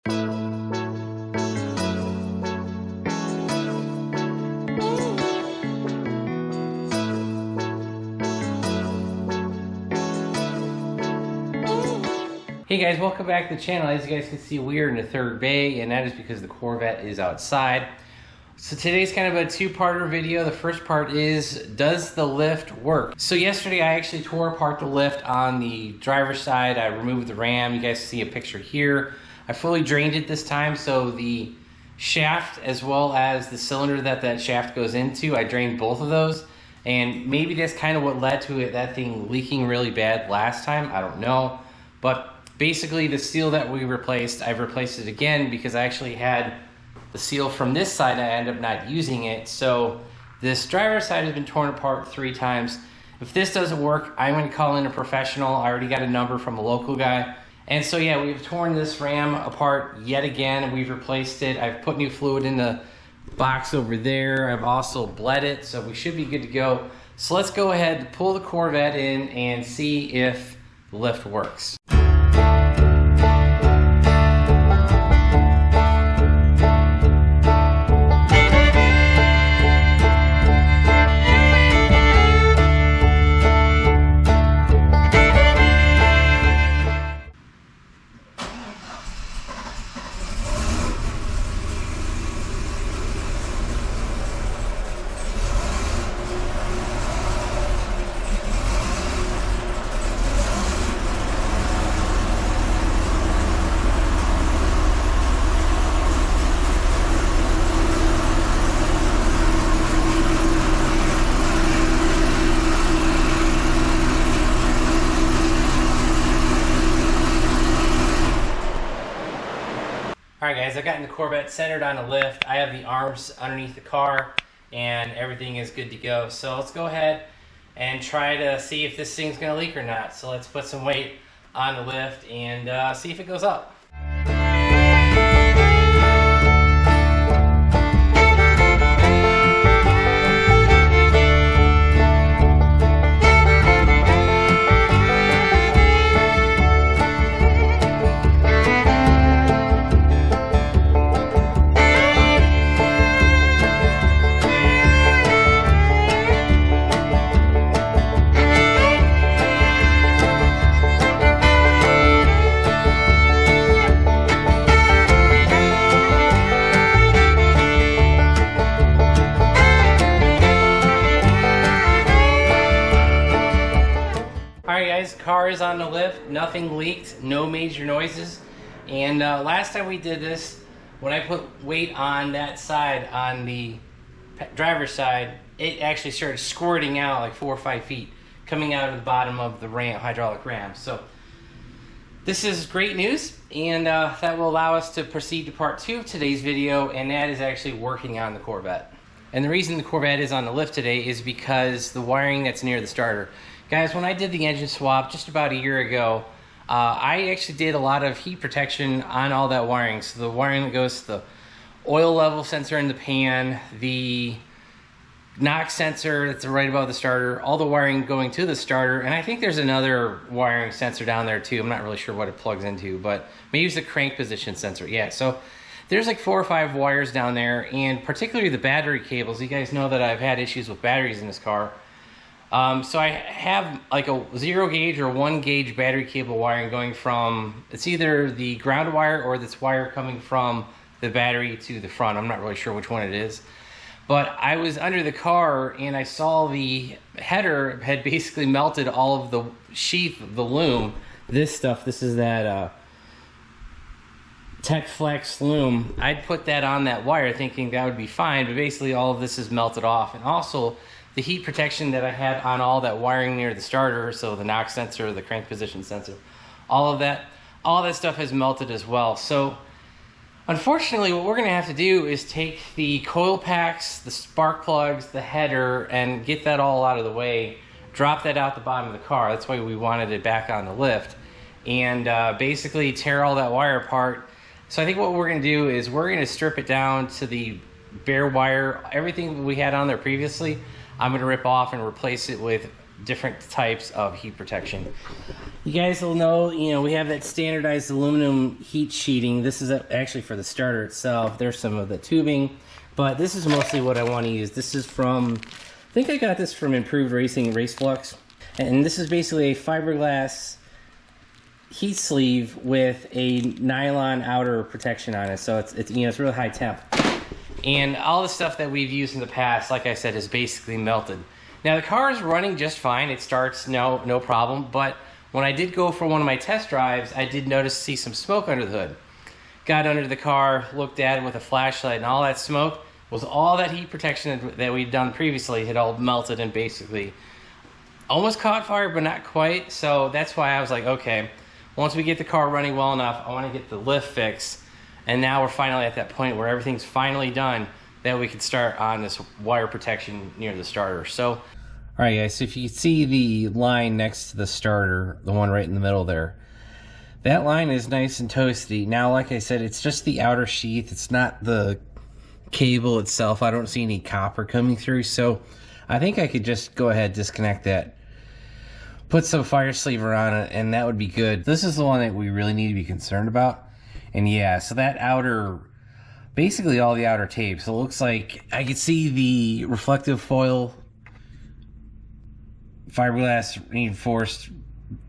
Hey guys, welcome back to the channel. As you guys can see, we are in the third bay, and that is because the Corvette is outside. So today's kind of a two-parter video. The first part is, does the lift work? So yesterday I actually tore apart the lift on the driver's side. I removed the ram. You guys see a picture here. I fully drained it this time, so the shaft as well as the cylinder that shaft goes into, I drained both of those. And maybe that's kind of what led to that thing leaking really bad last time. I don't know. But basically the seal that we replaced, I've replaced it again because I actually had the seal from this side. I ended up not using it. So this driver's side has been torn apart 3 times. If this doesn't work, I'm going to call in a professional. I already got a number from a local guy. And so yeah, we've torn this ram apart yet again. We've replaced it. I've put new fluid in the box over there. I've also bled it, so we should be good to go. So let's go ahead, pull the Corvette in and see if the lift works. Alright guys, I've gotten the Corvette centered on a lift. I have the arms underneath the car and everything is good to go. So let's go ahead and try to see if this thing's going to leak or not. So let's put some weight on the lift and see if it goes up. Alright guys, car is on the lift, nothing leaked, no major noises. And last time we did this, when I put weight on that side, on the driver's side, it actually started squirting out like 4 or 5 feet, coming out of the bottom of the ram, hydraulic ram. So this is great news, and that will allow us to proceed to part 2 of today's video, and that is actually working on the Corvette. And the reason the Corvette is on the lift today is because the wiring that's near the starter. Guys, when I did the engine swap just about a year ago, I actually did a lot of heat protection on all that wiring. So the wiring that goes to the oil level sensor in the pan, the knock sensor that's right above the starter, all the wiring going to the starter, and I think there's another wiring sensor down there too. I'm not really sure what it plugs into, but maybe it's the crank position sensor. Yeah, so there's like 4 or 5 wires down there, and particularly the battery cables. You guys know that I've had issues with batteries in this car. So I have like a 0 gauge or 1 gauge battery cable wiring going from, it's either the ground wire or this wire coming from the battery to the front. I'm not really sure which one it is. But I was under the car and I saw the header had basically melted all of the sheath, the loom. This stuff, this is that Tech Flex loom. I'd put that on that wire thinking that would be fine, but basically all of this is melted off. And also the heat protection that I had on all that wiring near the starter, so the knock sensor, the crank position sensor, all that stuff has melted as well. So unfortunately, what we're going to have to do is take the coil packs, the spark plugs, the header, and get that all out of the way, drop that out the bottom of the car. That's why we wanted it back on the lift, and basically tear all that wire apart. So I think what we're going to do is we're going to strip it down to the bare wire. Everything we had on there previously, I'm going to rip off and replace it with different types of heat protection. You guys will know, you know, we have that standardized aluminum heat sheeting. This is actually for the starter itself. There's some of the tubing, but this is mostly what I want to use. This is from, I think I got this from Improved Racing RaceFlux, and this is basically a fiberglass heat sleeve with a nylon outer protection on it, so it's you know, it's really high temp. And all the stuff that we've used in the past, like I said, is basically melted. Now the car is running just fine. It starts no problem, but when I did go for one of my test drives, I did see some smoke under the hood. Got under the car, looked at it with a flashlight, and all that smoke was all that heat protection that we'd done previously had all melted and basically almost caught fire, but not quite. So that's why I was like, okay, once we get the car running well enough, I want to get the lift fixed. And now we're finally at that point where everything's finally done, that we can start on this wire protection near the starter. So, all right guys, so if you can see the line next to the starter, the one right in the middle there, that line is nice and toasty. Now, like I said, it's just the outer sheath. It's not the cable itself. I don't see any copper coming through, so I think I could just go ahead, disconnect that, put some fire sleever on it, and that would be good. This is the one that we really need to be concerned about. And yeah, so that outer, basically all the outer tape. So it looks like I could see the reflective foil fiberglass reinforced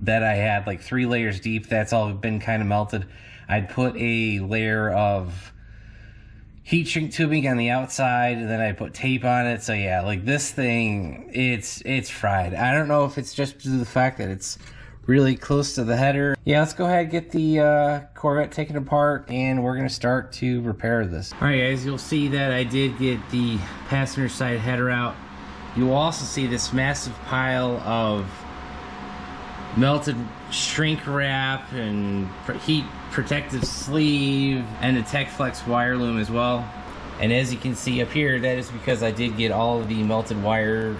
that I had like 3 layers deep. That's all been kind of melted. I'd put a layer of heat shrink tubing on the outside, and then I put tape on it. So yeah, like this thing, it's fried. I don't know if it's just due to the fact that it's really close to the header. Yeah, let's go ahead and get the Corvette taken apart, and we're gonna start to repair this. All right guys, you'll see that I did get the passenger side header out. You will also see this massive pile of melted shrink wrap and heat protective sleeve and the TechFlex wire loom as well. And as you can see up here, that is because I did get all of the melted wire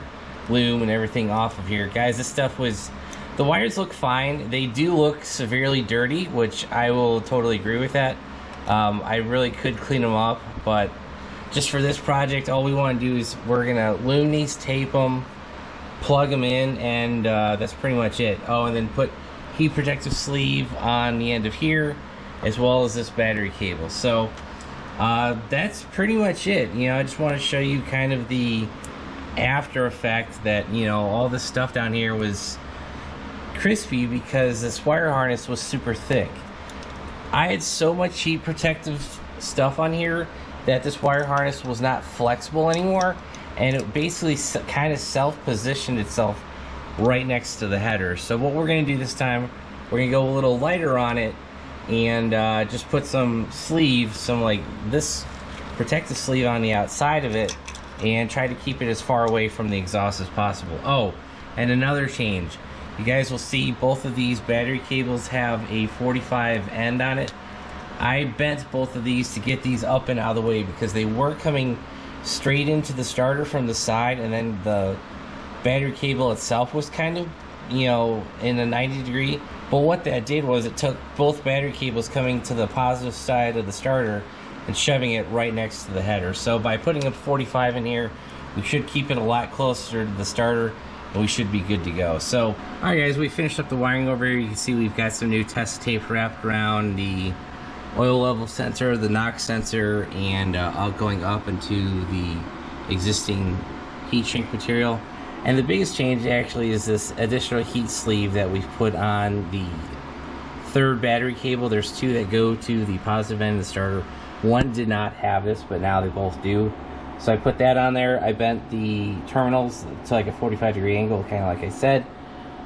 loom and everything off of here. Guys, this stuff was, the wires look fine. They do look severely dirty, which I will totally agree with that. I really could clean them up, but just for this project, all we want to do is we're gonna loom these, tape them, plug them in, and that's pretty much it. Oh, and then put heat protective sleeve on the end of here, as well as this battery cable. So that's pretty much it. You know, I just want to show you kind of the after effect that, you know, all this stuff down here was crispy because this wire harness was super thick. I had so much heat protective stuff on here that this wire harness was not flexible anymore, and it basically kind of self-positioned itself right next to the header. So what we're going to do this time, we're going to go a little lighter on it and just put some sleeve, some like this protective sleeve on the outside of it, and try to keep it as far away from the exhaust as possible. Oh, and another change. You guys will see both of these battery cables have a 45 end on it. I bent both of these to get these up and out of the way because they were coming straight into the starter from the side, and then the battery cable itself was kind of, you know, in a 90 degree. But what that did was it took both battery cables coming to the positive side of the starter and shoving it right next to the header. So by putting a 45 in here, we should keep it a lot closer to the starter, and we should be good to go. So, all right guys, we finished up the wiring over here. You can see we've got some new test tape wrapped around the oil level sensor, the NOx sensor, and going up into the existing heat shrink material. And the biggest change actually is this additional heat sleeve that we've put on the third battery cable. There's 2 that go to the positive end of the starter. One did not have this, but now they both do. So I put that on there. I bent the terminals to like a 45 degree angle, kind of like I said.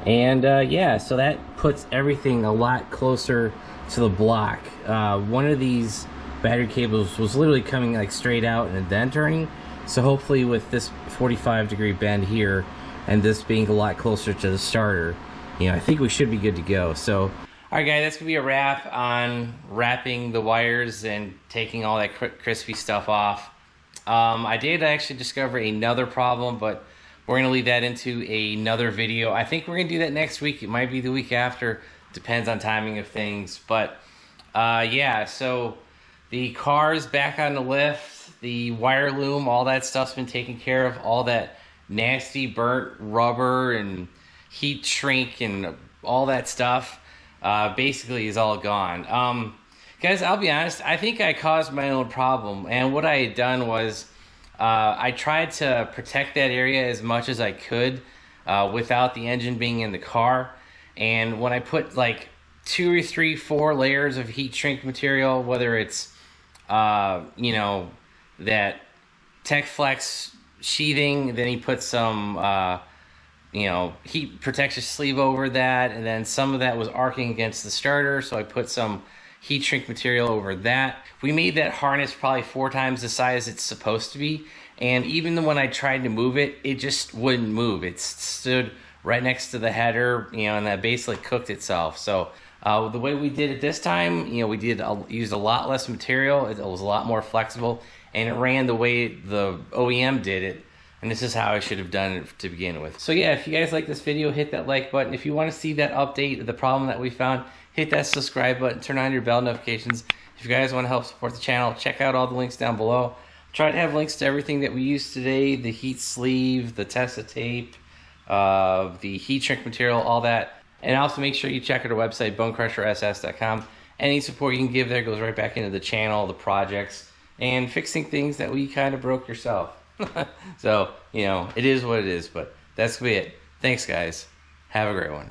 And yeah, so that puts everything a lot closer to the block. One of these battery cables was literally coming like straight out and then turning. So hopefully with this 45 degree bend here and this being a lot closer to the starter, you know, I think we should be good to go. So, all right guys, that's gonna be a wrap on wrapping the wires and taking all that crispy stuff off. I did actually discover another problem, but we're gonna leave that into another video. I think we're gonna do that next week. It might be the week after, depends on timing of things. But yeah, so the car's back on the lift, the wire loom, all that stuff's been taken care of, all that nasty burnt rubber and heat shrink and all that stuff basically is all gone. Guys, I'll be honest, I think I caused my own problem, and what I had done was I tried to protect that area as much as I could without the engine being in the car. And when I put like 2 or 3, 4 layers of heat shrink material, whether it's you know, that TechFlex sheathing, then he put some you know, heat protection sleeve over that, and then some of that was arcing against the starter, so I put some heat shrink material over that. We made that harness probably 4 times the size it's supposed to be, and even when I tried to move it, it just wouldn't move. It stood right next to the header, you know, and that basically cooked itself. So the way we did it this time, you know, we used a lot less material. It was a lot more flexible, and it ran the way the OEM did it. And this is how I should have done it to begin with. So yeah, if you guys like this video, hit that like button. If you want to see that update of the problem that we found, hit that subscribe button, turn on your bell notifications. If you guys want to help support the channel, check out all the links down below. Try to have links to everything that we used today, the heat sleeve, the Tessa tape, the heat shrink material, all that. And also make sure you check out our website, BonecrrusherSS.com. Any support you can give there goes right back into the channel, the projects, and fixing things that we kind of broke yourself. So, you know, it is what it is, but that's gonna be it. Thanks, guys. Have a great one.